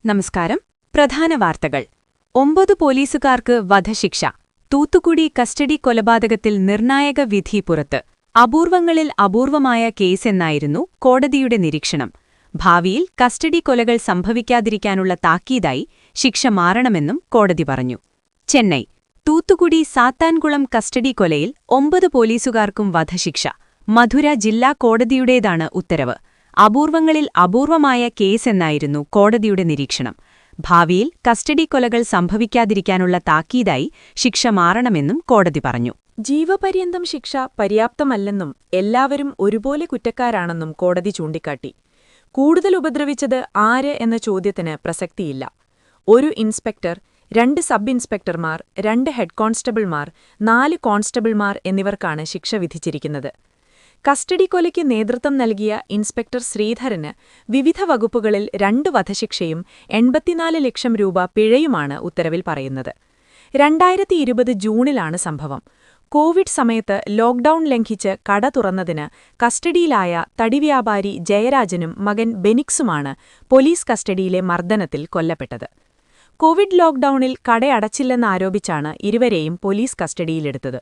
നമസ്കാരം. പ്രധാന വാർത്തകൾ. 9 പോലീസുകാർക്ക് വധശിക്ഷ. തൂത്തുക്കുടി കസ്റ്റഡി കൊലപാതകത്തിൽ നിർണായക വിധി പുറത്ത്. അപൂർവങ്ങളിൽ അപൂർവമായ കേസെന്നായിരുന്നു കോടതിയുടെ നിരീക്ഷണം. ഭാവിയിൽ കസ്റ്റഡി കൊലകൾ സംഭവിക്കാതിരിക്കാനുള്ള താക്കീതായി ശിക്ഷ മാറണമെന്നും കോടതി പറഞ്ഞു. ചെന്നൈ. തൂത്തുക്കുടി സാത്താൻകുളം കസ്റ്റഡി കൊലയിൽ 9 പോലീസുകാർക്കും വധശിക്ഷ. മധുര ജില്ലാ കോടതിയുടേതാണ് ഉത്തരവ്. അപൂർവങ്ങളിൽ അപൂർവമായ കേസെന്നായിരുന്നു കോടതിയുടെ നിരീക്ഷണം. ഭാവിയിൽ കസ്റ്റഡി കൊലകൾ സംഭവിക്കാതിരിക്കാനുള്ള താക്കീതായി ശിക്ഷ മാറണമെന്നും കോടതി പറഞ്ഞു. ജീവപര്യന്തം ശിക്ഷ പര്യാപ്തമല്ലെന്നും എല്ലാവരും ഒരുപോലെ കുറ്റക്കാരാണെന്നും കോടതി ചൂണ്ടിക്കാട്ടി. കൂടുതൽ ഉപദ്രവിച്ചത് ആര് എന്ന ചോദ്യത്തിന് പ്രസക്തിയില്ല. ഒരു ഇൻസ്പെക്ടർ, 2 സബ് ഇൻസ്പെക്ടർമാർ, 2 ഹെഡ് കോൺസ്റ്റബിൾമാർ, 4 കോൺസ്റ്റബിൾമാർ എന്നിവർക്കാണ് ശിക്ഷ വിധിച്ചിരിക്കുന്നത്. കസ്റ്റഡി കൊലയ്ക്ക് നേതൃത്വം നൽകിയ ഇൻസ്പെക്ടർ ശ്രീധരന് വിവിധ വകുപ്പുകളിൽ 2 വധശിക്ഷയും 84 ലക്ഷം രൂപ പിഴയുമാണ് ഉത്തരവിൽ പറയുന്നത്. 2020 ജൂണിലാണ് സംഭവം. കോവിഡ് സമയത്ത് ലോക്ഡൌൺ ലംഘിച്ച് കട തുറന്നതിന് കസ്റ്റഡിയിലായ തടിവ്യാപാരി ജയരാജനും മകൻ ബെനിക്സുമാണ് പോലീസ് കസ്റ്റഡിയിലെ മർദ്ദനത്തിൽ കൊല്ലപ്പെട്ടത്. കോവിഡ് ലോക്ഡൌണിൽ കടയടച്ചില്ലെന്നാരോപിച്ചാണ് ഇരുവരെയും പോലീസ് കസ്റ്റഡിയിലെടുത്തത്.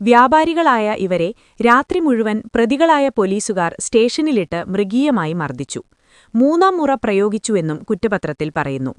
വ്യാപാരികളായ ഇവരെ രാത്രി മുഴുവൻ പ്രതികളായ പോലീസുകാർ സ്റ്റേഷനിലിട്ട് മൃഗീയമായി മർദ്ദിച്ചു. 3ാം മുറ പ്രയോഗിച്ചുവെന്നും കുറ്റപത്രത്തിൽ പറയുന്നു.